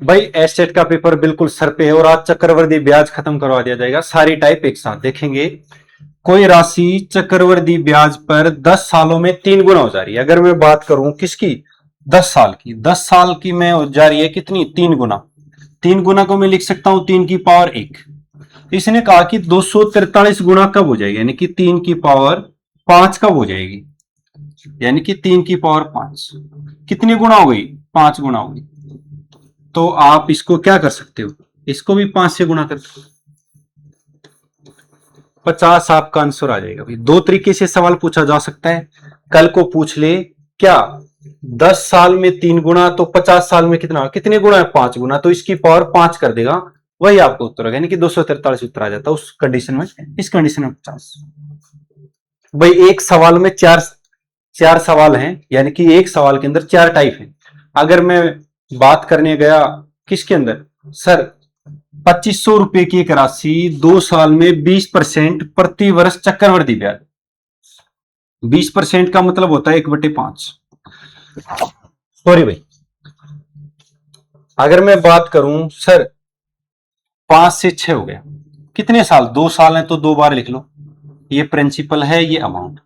भाई एस्टेट का पेपर बिल्कुल सर पे है और आज चक्रवृद्धि ब्याज खत्म करवा दिया जाएगा। सारी टाइप एक साथ देखेंगे। कोई राशि चक्रवृद्धि ब्याज पर 10 सालों में 3 गुना हो जा रही है। अगर मैं बात करूं किसकी, 10 साल की, 10 साल की में हो जा रही है कितनी, 3 गुना। 3 गुना को मैं लिख सकता हूं 3 की पावर 1। इसने कहा कि 243 गुना कब हो जाएगी, यानी कि 3 की पावर 5 कब हो जाएगी, यानी कि 3 की पावर 5 कितनी गुना हो गई, 5 गुना हो गई। तो आप इसको क्या कर सकते हो, इसको भी 5 से गुना कर दो, 50 आपका आंसर आ जाएगा। भाई दो तरीके से सवाल पूछा जा सकता है। कल को पूछ ले क्या, 10 साल में 3 गुना तो 50 साल में कितना, कितने गुना है, 5 गुना, तो इसकी पावर 5 कर देगा, वही आपको उत्तर होगा, यानी कि 243 उत्तर आ जाता है उस कंडीशन में। इस कंडीशन में 50। भाई एक सवाल में चार चार सवाल हैं, यानी कि एक सवाल के अंदर 4 टाइप हैं। अगर मैं बात करने गया किसके अंदर, सर 2500 रुपए की एक राशि 2 साल में 20% प्रति वर्ष चक्रवृद्धि ब्याज, 20% का मतलब होता है 1/5। सॉरी भाई, अगर मैं बात करूं सर 5 से 6 हो गया, कितने साल, 2 साल है तो 2 बार लिख लो। ये प्रिंसिपल है, ये अमाउंट।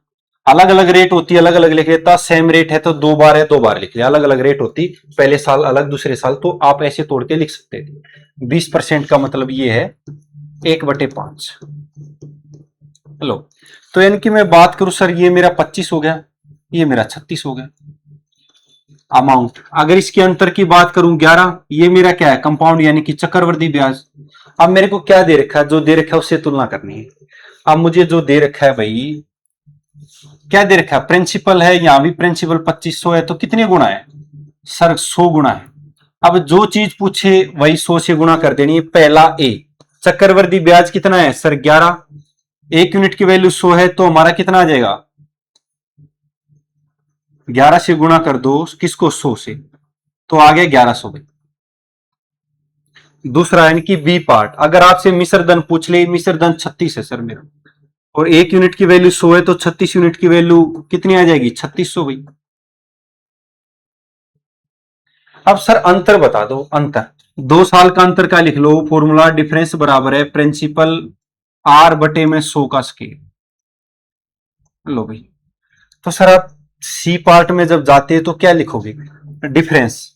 अलग अलग रेट होती है, अलग अलग लिख लेता, सेम रेट है तो 2 बार है 2 बार लिख लिया। अलग अलग रेट होती, पहले साल अलग दूसरे साल, तो आप ऐसे तोड़ के लिख सकते थे। 20% का मतलब ये है 1/5। हेलो, तो यानी कि मैं बात करूं सर, ये मेरा 25 हो गया, ये मेरा 36 हो गया अमाउंट। अगर इसके अंतर की बात करूं 11, ये मेरा क्या है, कंपाउंड यानी कि चक्रवृद्धि ब्याज। अब मेरे को क्या दे रखा है, जो दे रखा है उससे तुलना करनी है। अब मुझे जो दे रखा है भाई, क्या दे रखा है, प्रिंसिपल है, यहां भी प्रिंसिपल 2500 है, तो कितने गुना है सर, 100 गुना है। अब जो चीज पूछे वही 100 से गुना कर देनी है। पहला ए, चक्रवृद्धि ब्याज कितना है सर, 11, 1 यूनिट की वैल्यू 100 है, तो हमारा कितना आ जाएगा, 11 से गुना कर दो किसको, 100 से, तो आ गया 1100 भाई। दूसरा यानी कि बी पार्ट, अगर आपसे मिश्र धन पूछ ले, मिश्र धन 36 है सर मेरा, और 1 यूनिट की वैल्यू 100 है, तो 36 यूनिट की वैल्यू कितनी आ जाएगी, 3600 भाई। अब सर अंतर बता दो, अंतर 2 साल का अंतर का लिख लो, फॉर्मूला डिफरेंस बराबर है प्रिंसिपल R/100 का स्केल। लो भाई, तो सर आप सी पार्ट में जब जाते हैं तो क्या लिखोगे, डिफरेंस।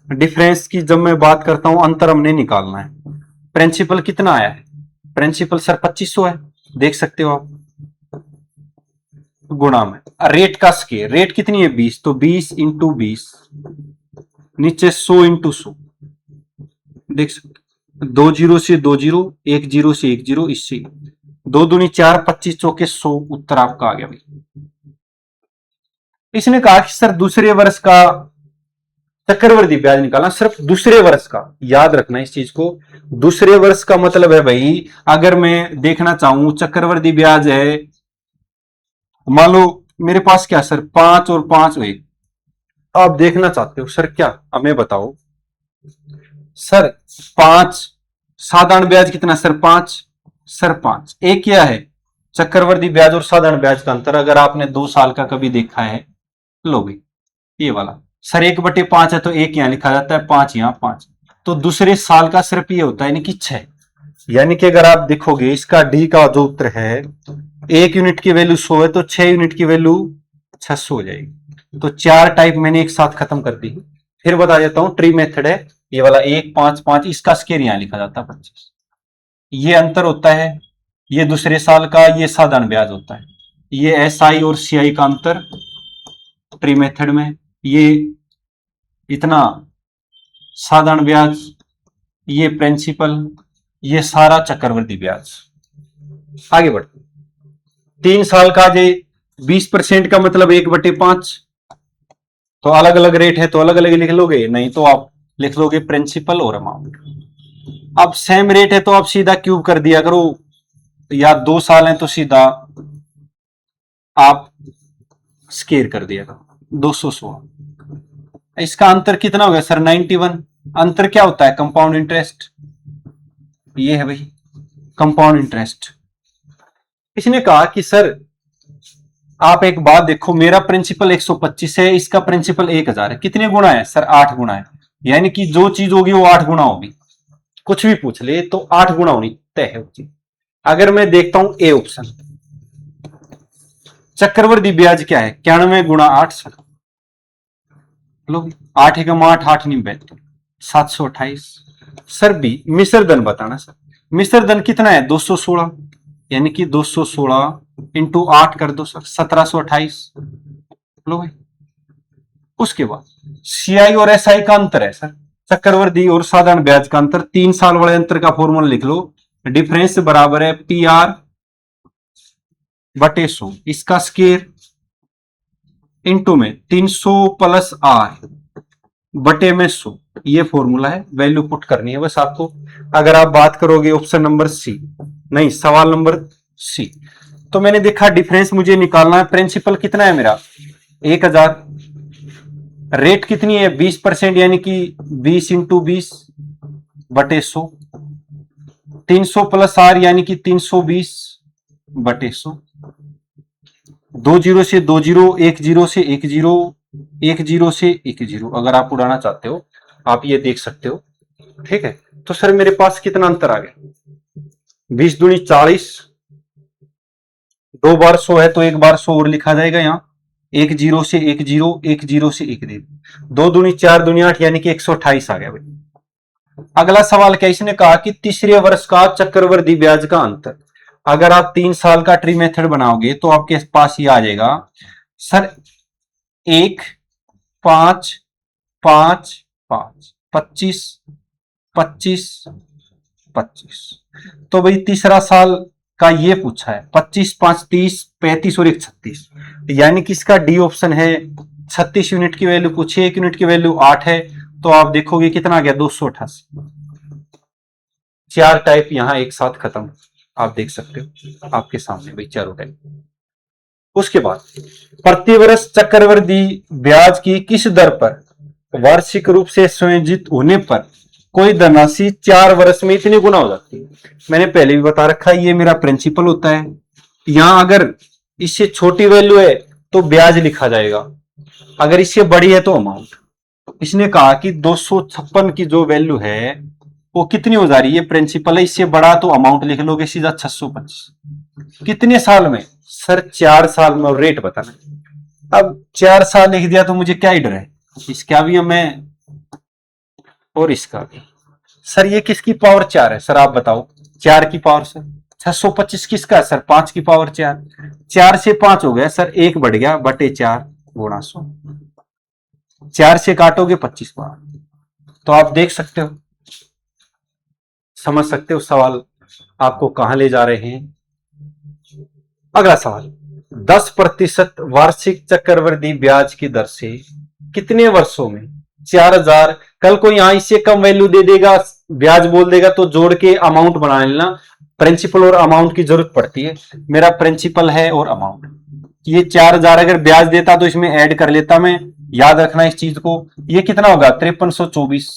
डिफरेंस की जब मैं बात करता हूं, अंतर हमने निकालना है। प्रिंसिपल कितना आया है, प्रिंसिपल सर 2500 है, देख सकते हो आप, गुणा में रेट का स्केल, रेट कितनी है 20, तो 20 इंटू 20, नीचे 100 इंटू 100, देख सकते, 2 जीरो से 2 जीरो, 1 जीरो से 1 जीरो, इससे 2 दूनी 4, 25 चौके 100, उत्तर आपका आ गया भाई। इसने कहा कि सर दूसरे वर्ष का चक्रवृद्धि ब्याज निकालना, सिर्फ दूसरे वर्ष का, याद रखना इस चीज को। दूसरे वर्ष का मतलब है भाई, अगर मैं देखना चाहूं चक्रवृद्धि ब्याज है, मान लो मेरे पास क्या सर, 5 और 5 हुए, आप देखना चाहते हो सर क्या, हमें बताओ सर। 5 साधारण ब्याज कितना सर, 5, सर 5 एक क्या है, चक्रवृद्धि ब्याज और साधारण ब्याज का अंतर, अगर आपने 2 साल का कभी देखा है, लो भाई ये वाला, सर 1/5 है तो एक यहां लिखा जाता है, 5 यहां 5, तो दूसरे साल का सिर्फ ये होता है, यानी कि 6। यानी कि अगर आप देखोगे इसका डी का जो उत्तर है, 1 यूनिट की वैल्यू 100 है, तो 6 यूनिट की वैल्यू 600 हो जाएगी। तो 4 टाइप मैंने एक साथ खत्म कर दी। फिर बता देता हूं, ट्री मेथड है ये वाला, 1 5 5, इसका स्केयर यहां लिखा जाता है 25। ये अंतर होता है, ये दूसरे साल का, ये साधारण ब्याज होता है, ये SI और CI का अंतर ट्री मेथड में, ये इतना साधारण ब्याज, ये प्रिंसिपल, ये सारा चक्रवृद्धि ब्याज। आगे बढ़, 3 साल का जे 20% का मतलब 1/5, तो अलग अलग रेट है तो अलग अलग लिख लोगे, नहीं तो आप लिख लोगे प्रिंसिपल और अमाउंट। अब सेम रेट है तो आप सीधा क्यूब कर दिया करो, या 2 साल है तो सीधा आप स्केयर कर दिया करो, 216। इसका अंतर कितना हो गया सर, 91। अंतर क्या होता है, कंपाउंड इंटरेस्ट, ये है भाई कंपाउंड इंटरेस्ट। इसने कहा कि सर आप एक बात देखो, मेरा प्रिंसिपल 125 है, इसका प्रिंसिपल 1000 है, कितने गुना है सर, 8 गुना है। यानी कि जो चीज होगी वो 8 गुना होगी, कुछ भी पूछ ले तो 8 गुना होनी तय है वो चीज। अगर मैं देखता हूं ए ऑप्शन, चक्रवर्ती ब्याज क्या है, 91 गुणा 8 सर, लो 8 एकम 8, 8 नहीं बैठते, 728। सर बी मिश्र धन बताना सर, मिश्र धन कितना है 216, यानी कि 216 इंटू 8 कर दो सर 1728, लो भाई। उसके बाद सीआई और एसआई का अंतर है सर, चक्रवर्ती और साधारण ब्याज का अंतर, 3 साल वाले अंतर का फॉर्मूला लिख लो, डिफरेंस बराबर है पी आर बटे 100, इसका स्केयर इंटू में 300 प्लस आर बटे में 100, ये फॉर्मूला है, वैल्यू पुट करनी है बस आपको। अगर आप बात करोगे ऑप्शन नंबर सी, नहीं सवाल नंबर सी, तो मैंने देखा डिफरेंस मुझे निकालना है, प्रिंसिपल कितना है मेरा 1000, रेट कितनी है 20%, यानी कि 20 इंटू 20 बटे 100, 300 प्लस आर यानी कि 320 बटे 100, 2 जीरो से 2 जीरो, 1 जीरो से 1 जीरो, 1 जीरो से 1 जीरो, अगर आप उड़ाना चाहते हो आप ये देख सकते हो, ठीक है। तो सर मेरे पास कितना अंतर आ गया, 20 दूनी 40, 2 बार 100 है तो 1 बार 100 और लिखा जाएगा यहाँ, 1 जीरो से 1 जीरो, 1 जीरो से 1 जीरो, 2 दूनी 4 दूनी 8 यानी कि 128 आ गया भाई। अगला सवाल क्या, इसने कहा कि तीसरे वर्ष का चक्रवृद्धि ब्याज का अंतर, अगर आप 3 साल का ट्री मेथड बनाओगे तो आपके पास ये आ जाएगा सर 1 5 5 5 25 25 25, तो भाई तीसरा साल का ये पूछा है 25 5 30 35 और 1 36, यानी कि इसका डी ऑप्शन है। 36 यूनिट की वैल्यू पूछी, 1 यूनिट की वैल्यू 8 है, तो आप देखोगे कितना आ गया 288। 4 टाइप यहां एक साथ खत्म, आप देख सकते हो आपके सामने भाई चारों टाइप। उसके बाद प्रतिवर्ष चक्रवृद्धि ब्याज की किस दर पर वार्षिक रूप से संयोजित होने पर कोई धनराशि 4 वर्ष में इतनी गुना हो जाती है, मैंने पहले भी बता रखा है, ये मेरा प्रिंसिपल होता है। यहां अगर इससे छोटी वैल्यू है तो ब्याज लिखा जाएगा, अगर इससे बड़ी है तो अमाउंट। इसने कहा कि 256 की जो वैल्यू है वो कितनी हो जा रही है, प्रिंसिपल है, इससे बड़ा तो अमाउंट लिख लोगे सीधा 625। कितने साल में सर 4 साल में, रेट बताना। अब 4 साल लिख दिया तो मुझे क्या ही डर है, इसका भी मैं और इसका भी। सर ये किसकी पावर 4 है सर, आप बताओ, 4 की पावर सर 625 किसका है सर, 5 की पावर 4, 4 से 5 हो गया सर, 1 बढ़ गया बटे 4 गुणा 100, 4 से काटोगे 25 बार, तो आप देख सकते हो, समझ सकते हो सवाल आपको कहां ले जा रहे हैं। अगला सवाल, 10% वार्षिक चक्रवृद्धि ब्याज की दर से कितने वर्षों में 4000, कल को यहां इससे कम वैल्यू दे देगा, ब्याज बोल देगा तो जोड़ के अमाउंट बना लेना, प्रिंसिपल और अमाउंट की जरूरत पड़ती है, मेरा प्रिंसिपल है और अमाउंट, ये 4000 अगर ब्याज देता तो इसमें ऐड कर लेता मैं, याद रखना इस चीज को। ये कितना होगा 5324,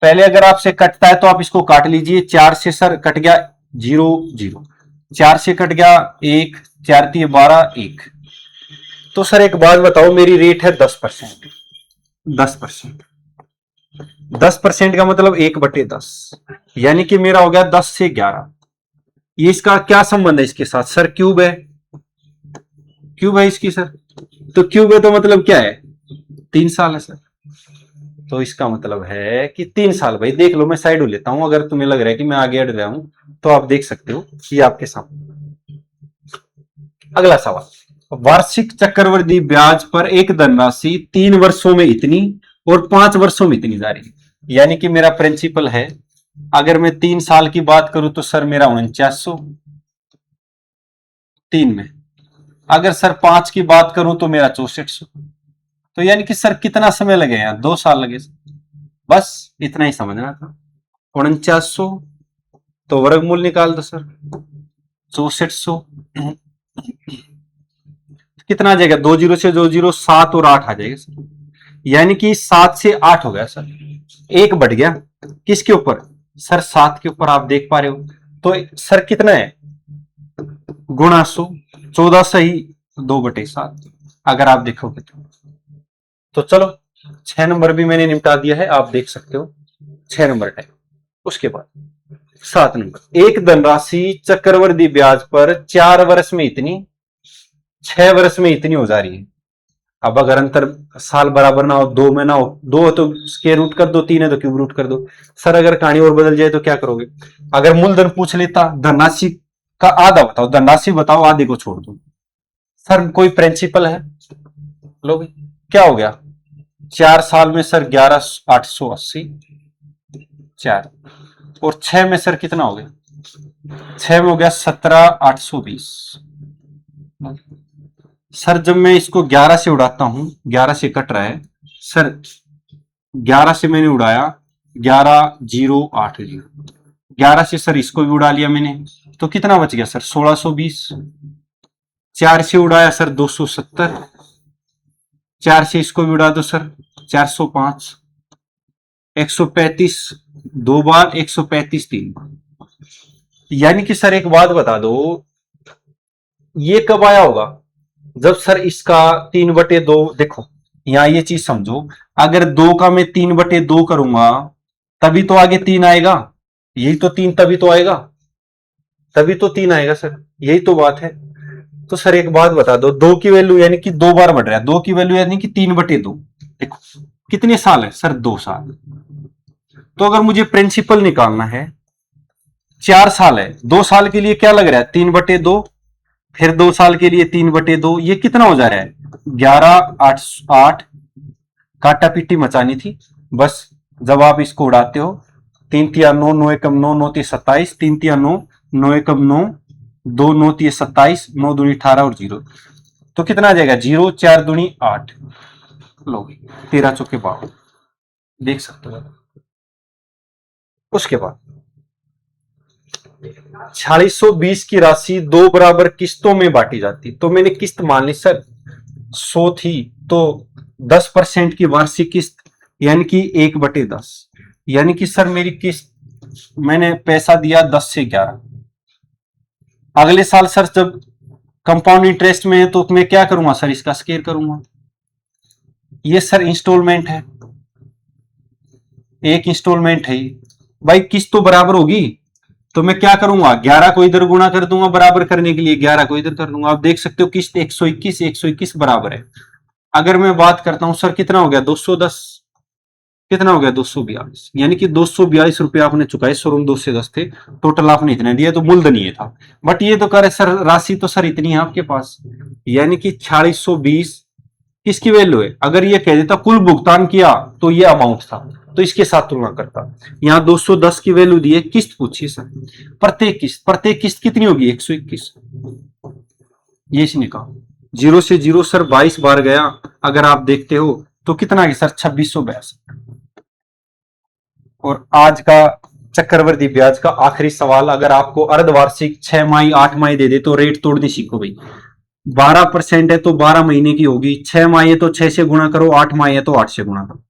पहले अगर आपसे कटता है तो आप इसको काट लीजिए, 4 से सर कट गया 0 0, 4 से कट गया 1, 4 3 12 1, तो सर एक बात बताओ, मेरी रेट है 10%, 10%, 10% का मतलब 1/10, यानी कि मेरा हो गया 10 से 11। ये इसका क्या संबंध है इसके साथ, सर क्यूब है, क्यूब है इसकी सर, तो क्यूब है तो मतलब क्या है 3 साल है सर, तो इसका मतलब है कि 3 साल। भाई देख लो, मैं साइड हो लेता हूं, अगर तुम्हें लग रहा है कि मैं आगे अड़ रहा हूं तो आप देख सकते हो ये आपके सामने। अगला सवाल, वार्षिक चक्रवृद्धि ब्याज पर एक धनराशि 3 वर्षों में इतनी और 5 वर्षों में इतनी जा रही है, यानी कि मेरा प्रिंसिपल है, अगर मैं 3 साल की बात करूं तो सर मेरा 4900 3 में, अगर सर 5 की बात करूं तो मेरा 6400, तो यानी कि सर कितना समय लगे यहाँ 2 साल लगे, बस इतना ही समझना था। 4900 तो वर्गमूल निकाल दो सर, 6400 कितना आ जाएगा, 2 जीरो से 2 जीरो, 7 और 8 आ जाएगा सर, यानी कि 7 से 8 हो गया सर, 1 बढ़ गया किसके ऊपर सर 7 के ऊपर, आप देख पा रहे हो, तो सर कितना है गुणा 100, 14 सही 2/7, अगर आप देखोगे तो चलो 6 नंबर भी मैंने निपटा दिया है, आप देख सकते हो 6 नंबर टाइप। उसके बाद 7 नंबर, एक धनराशि चक्रवृद्धि ब्याज पर 4 वर्ष में इतनी, 6 वर्ष में इतनी हो जा रही है। अब अगर अंतर साल बराबर ना हो, 2 में ना हो, 2 हो तो स्क्वायर रूट कर दो, 3 है तो क्यूब रूट कर दो। सर अगर कहानी और बदल जाए तो क्या करोगे? अगर मूलधन पूछ लेता, धनराशि का आधा बताओ, धनराशि बताओ, आधे को छोड़ दो। सर कोई प्रिंसिपल है, लो भाई, क्या हो गया? 4 साल में सर 11,880, 4 और 6 में सर कितना हो गया? 6 में हो गया 17,820। सर जब मैं इसको 11 से उड़ाता हूं, 11 से कट रहा है सर, 11 से मैंने उड़ाया 11,080, 11 से सर इसको भी उड़ा लिया मैंने, तो कितना बच गया सर? 1620। 4 से उड़ाया सर 270, 4 से इसको भी उड़ा दो सर 405, 135 2 बार, 135 3 बार। यानी कि सर एक बात बता दो, ये कब आया होगा? जब सर इसका 3/2, देखो यहां ये चीज समझो, अगर 2 का मैं 3/2 करूंगा तभी तो आगे 3 आएगा, यही तो 3 तभी तो आएगा, तभी तो 3 आएगा सर, यही तो बात है। तो सर एक बात बता दो, 2 की वैल्यू यानी कि 2 बार बढ़ रहा है, 2 की वैल्यू यानी कि 3/2, देखो कितने साल है सर? 2 साल। तो अगर मुझे प्रिंसिपल निकालना है, 4 साल है, 2 साल के लिए क्या लग रहा है? 3/2, फिर 2 साल के लिए 3/2, ये कितना हो जा रहा है? 11,808। काटा पीटी मचानी थी बस, जब आप इसको उड़ाते हो, 3 तिया 9, 9 एकम 9, 9 तिया 27, 3 तिया 9, 9 एकम 9, 2 9 तिया 27, 9 दूनी 18 और 0, तो कितना आ जाएगा? 0 4 दूनी 8, लो 13 चौके 12, देख सकते हो। उसके बाद 4620 की राशि 2 बराबर किस्तों में बांटी जाती, तो मैंने किस्त मान ली सर 100 थी, तो 10% की वार्षिक किस्त यानी कि 1/10, यानी कि सर मेरी किस्त, मैंने पैसा दिया 10 से 11। अगले साल सर जब कंपाउंड इंटरेस्ट में है तो मैं क्या करूंगा सर? इसका स्क्वायर करूंगा। ये सर इंस्टॉलमेंट है, एक इंस्टॉलमेंट है भाई, किस्त तो बराबर होगी, तो मैं क्या करूंगा? 11 को इधर गुणा कर दूंगा बराबर करने के लिए, 11 को इधर कर दूंगा। आप देख सकते हो किस्त 121, 121 बराबर है। अगर मैं बात करता हूं सर कितना हो गया? 210, कितना हो गया? 242, यानी कि 242 रुपए आपने चुकाए, शोरूम 210 थे, टोटल आपने इतने दिए, तो मूलधन ये था। बट ये तो करे सर राशि तो सर इतनी है आपके पास, यानी कि 4620 किसकी वैल्यू है? अगर ये कह देता कुल भुगतान किया तो ये अमाउंट था, तो इसके साथ तुलना करता। यहां 210 की वैल्यू दी है, किस्त पूछी सर, प्रत्येक किस्त कितनी होगी? 121, ये इसने कहा। 0 से 0 सर 22 बार गया, अगर आप देखते हो तो कितना है सर? 2662। और आज का चक्रवृद्धि ब्याज का आखिरी सवाल, अगर आपको अर्धवार्षिक 6 माही 8 माही दे दे तो रेट तोड़नी सीखो भाई। 12% है तो 12 महीने की होगी, 6 माही है तो 6 से गुणा करो, 8 माही है तो 8 से गुणा करो,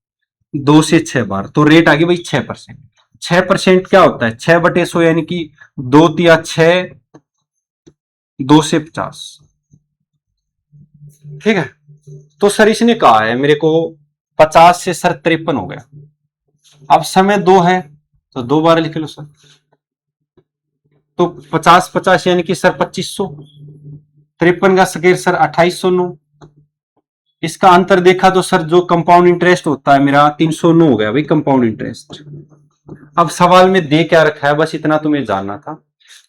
2 से 6 बार, तो रेट आ गई भाई 6%। 6% क्या होता है? 6/100, यानी कि 2 तिया 6, 2 से 50, ठीक है। तो सर इसने कहा है मेरे को 50 से सर 53 हो गया, अब समय 2 है तो 2 बार लिख लो सर, तो 50 50 यानी कि सर 2500, 53 का स्क्वायर सर 2809। इसका अंतर देखा तो सर जो कंपाउंड इंटरेस्ट होता है मेरा 309 हो गया भाई कंपाउंड इंटरेस्ट। अब सवाल में दे क्या रखा है, बस इतना तुम्हें जानना था।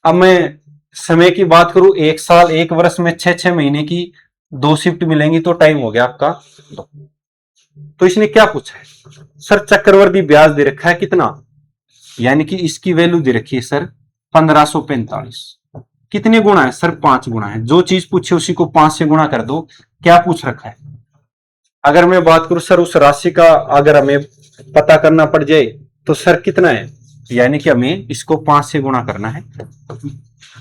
अब मैं समय की बात करूं, 1 साल 1 वर्ष में 6 महीने की 2 शिफ्ट मिलेंगी, तो टाइम हो गया आपका 2। तो इसने क्या पूछा है सर? चक्रवृद्धि ब्याज दे रखा है कितना, यानी कि इसकी वैल्यू दे रखी है सर 1545। कितने गुणा है सर? 5 गुणा है। जो चीज पूछे उसी को 5 से गुणा कर दो। क्या पूछ रखा है? अगर मैं बात करूं सर उस राशि का, अगर हमें पता करना पड़ जाए तो सर कितना है, यानी कि हमें इसको 5 से गुणा करना है,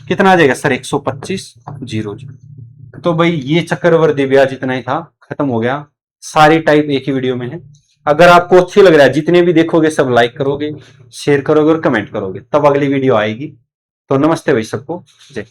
कितना आ जाएगा सर? 125 0 0। तो भाई ये चक्रवृद्धि ब्याज इतना ही था, खत्म हो गया। सारी टाइप एक ही वीडियो में है। अगर आपको अच्छी लग रहा है, जितने भी देखोगे सब लाइक करोगे, शेयर करोगे और कमेंट करोगे, तब अगली वीडियो आएगी। तो नमस्ते भाई सबको, जय।